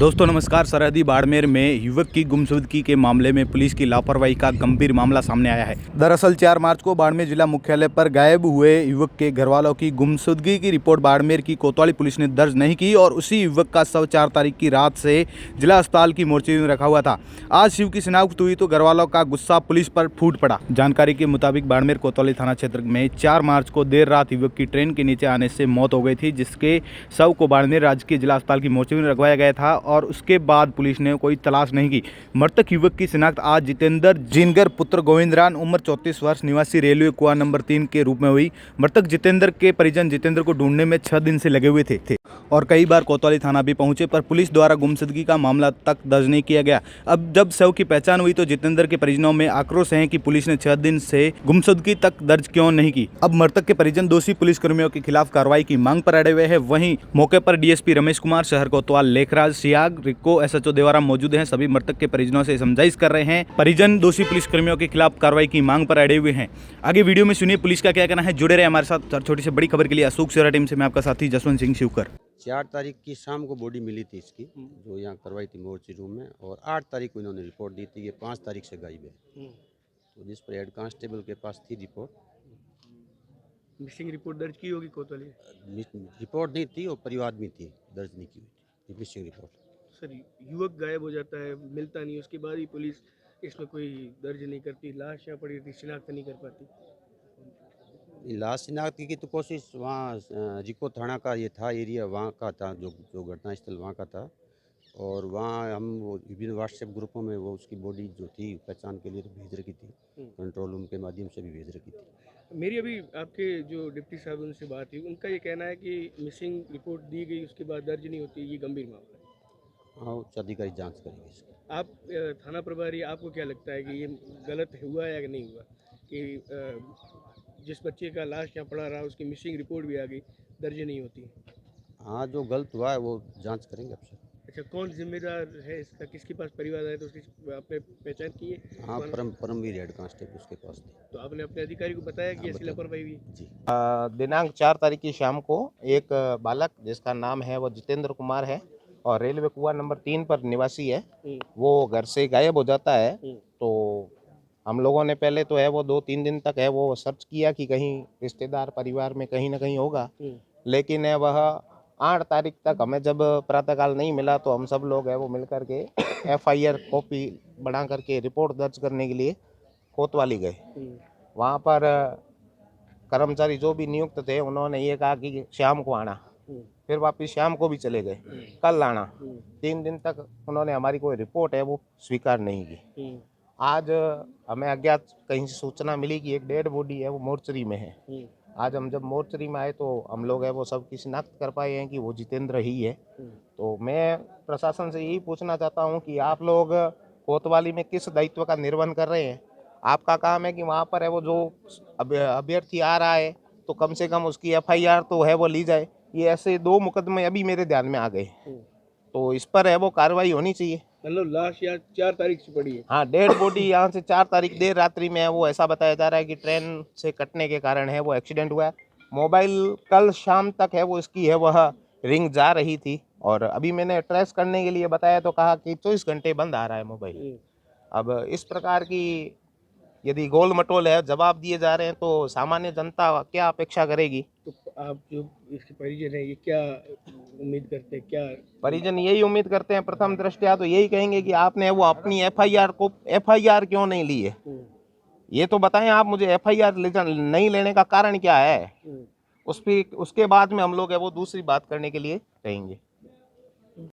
दोस्तों नमस्कार। सरहदी बाड़मेर में युवक की गुमशुदगी के मामले में पुलिस की लापरवाही का गंभीर मामला सामने आया है। दरअसल 4 मार्च को बाड़मेर जिला मुख्यालय पर गायब हुए युवक के घरवालों की गुमशुदगी की रिपोर्ट बाड़मेर की कोतवाली पुलिस ने दर्ज नहीं की और उसी युवक का शव 4 तारीख की रात से जिला अस्पताल की मोर्चरी में रखा हुआ था। आज शिव की शिनाख्त हुई तो घरवालों का गुस्सा पुलिस पर फूट पड़ा। जानकारी के मुताबिक बाड़मेर कोतवाली थाना क्षेत्र में 4 मार्च को देर रात युवक की ट्रेन के नीचे आने से मौत हो गई थी, जिसके शव को बाड़मेर राजकीय जिला अस्पताल की मोर्चरी में रखवाया गया था और उसके बाद पुलिस ने कोई तलाश नहीं की। मृतक युवक की शिनाख्त आज जितेंद्र जिनगर पुत्र गोविंदरान उम्र 34 वर्ष निवासी रेलवे कुआं नंबर 3 के रूप में हुई। मृतक जितेंद्र के परिजन जितेंद्र को ढूंढने में 6 दिन से लगे हुए थे और कई बार कोतवाली थाना भी पहुंचे, पर पुलिस द्वारा गुमशुदगी का मामला तक दर्ज नहीं किया गया। अब जब शव की पहचान हुई तो जितेंद्र के परिजनों में आक्रोश है कि पुलिस ने 6 दिन से गुमशुदगी तक दर्ज क्यों नहीं की। अब मृतक के परिजन दोषी पुलिसकर्मियों के खिलाफ कार्रवाई की मांग पर अड़े हुए हैं। वहीं मौके पर डीएसपी रमेश कुमार, शहर कोतवाल लेखराज सियाग, रिक्को, एसएचओ देवाराम मौजूद हैं। सभी मृतक के परिजनों से समझाइश कर रहे हैं। परिजन दोषी पुलिसकर्मियों के खिलाफ कार्रवाई की मांग पर अड़े हुए हैं। आगे वीडियो में सुनिए पुलिस का क्या कहना है। जुड़े रहे हमारे साथ। छोटी से बड़ी खबर के लिए अशोक सेरा टीम से मैं आपका साथी जसवंत सिंह शिवकर। 4 तारीख की शाम को बॉडी मिली थी इसकी, जो यहाँ करवाई थी मोर्ची रूम में, और 8 तारीख को इन्होंने रिपोर्ट दी थी। ये 5 तारीख से गायब है। तो जिस पर हेड कांस्टेबल के पास थी रिपोर्ट, मिसिंग रिपोर्ट दर्ज की होगी कोतवाली। रिपोर्ट नहीं थी और परिवार में थी, दर्ज नहीं की हुई थी मिसिंग रिपोर्ट। सर, युवक गायब हो जाता है, मिलता नहीं, उसके बाद ही पुलिस इसमें कोई दर्ज नहीं करती, लाश यहाँ पड़ी रहती, शिनाख्त नहीं कर पाती। लाश शिनाख्त की तो कोशिश वहाँ रिको थाना का ये था एरिया, वहाँ का था, जो घटनास्थल वहाँ का था। और वहाँ हम वो विभिन्न व्हाट्सएप ग्रुपों में वो उसकी बॉडी जो थी पहचान के लिए तो भेज रखी थी, कंट्रोल रूम के माध्यम से भी भेज रखी थी। मेरी अभी आपके जो डिप्टी साहब उनसे बात हुई, उनका ये कहना है कि मिसिंग रिपोर्ट दी गई, उसके बाद दर्ज नहीं होती, ये गंभीर मामला है। हाँ, उच्च अधिकारी जाँच करेंगे इसकी। आप थाना प्रभारी, आपको क्या लगता है कि ये गलत हुआ या नहीं हुआ कि जिस बच्चे का लाश यहाँ पड़ा रहा उसकी मिसिंग रिपोर्ट भी आ गई, दर्ज नहीं होती? हाँ, जो गलत हुआ है वो जांच करेंगे अब से। अच्छा, कौन जिम्मेदार है इसका, किसके पास परिवार है, तो उसकी आपने पहचान की है? हाँ, परमवीर हेड कांस्टेबल उसके पास थी। तो आपने अपने अधिकारी को बताया कि ऐसी लापरवाही हुई? जी। दिनांक 4 तारीख की शाम को एक बालक जिसका नाम है वो जितेंद्र कुमार है और रेलवे कुआं नंबर 3 पर निवासी है, वो घर से गायब हो जाता है। तो हम लोगों ने पहले तो है वो 2-3 दिन तक है वो सर्च किया कि कहीं रिश्तेदार परिवार में कहीं ना कहीं होगा, लेकिन है वह 8 तारीख तक हमें जब प्रातःकाल नहीं मिला तो हम सब लोग है वो मिल करके एफआईआर कॉपी बना करके रिपोर्ट दर्ज करने के लिए कोतवाली गए। वहाँ पर कर्मचारी जो भी नियुक्त थे उन्होंने ये कहा कि शाम को आना, फिर वापस शाम को भी चले गए, कल आना। 3 दिन तक उन्होंने हमारी कोई रिपोर्ट है वो स्वीकार नहीं की। आज हमें अज्ञात कहीं से सूचना मिली कि एक डेड बॉडी है वो मोर्चरी में है। आज हम जब मोर्चरी में आए तो हम लोग है वो सबकी शिनाख्त कर पाए हैं कि वो जितेंद्र ही है। तो मैं प्रशासन से यही पूछना चाहता हूँ कि आप लोग कोतवाली में किस दायित्व का निर्वहन कर रहे हैं? आपका काम है कि वहाँ पर है वो जो अभ्यर्थी आ रहा है तो कम से कम उसकी एफआईआर तो है वो ली जाए। ये ऐसे 2 मुकदमे अभी मेरे ध्यान में आ गए, तो इस पर है वो कार्रवाई होनी चाहिए। मतलब लाश यहाँ 4 तारीख से पड़ी है? हाँ, डेड बॉडी यहाँ से 4 तारीख देर रात्रि में है वो ऐसा बताया जा रहा है कि ट्रेन से कटने के कारण है वो एक्सीडेंट हुआ है। मोबाइल कल शाम तक है वो इसकी है वह रिंग जा रही थी और अभी मैंने ट्रेस करने के लिए बताया तो कहा कि 24 घंटे बंद आ रहा है मोबाइल। अब इस प्रकार की यदि गोल मटोल है जवाब दिए जा रहे हैं तो सामान्य जनता क्या अपेक्षा करेगी? तो आप जो इसके परिजन है ये क्या उम्मीद करते हैं? क्या परिजन यही उम्मीद करते हैं, प्रथम दृष्टया तो यही कहेंगे कि आपने वो अपनी एफआईआर क्यों नहीं ली है? ये तो बताएं आप मुझे, एफआईआर नहीं लेने का कारण क्या है? उसके बाद में हम लोग है वो दूसरी बात करने के लिए कहेंगे।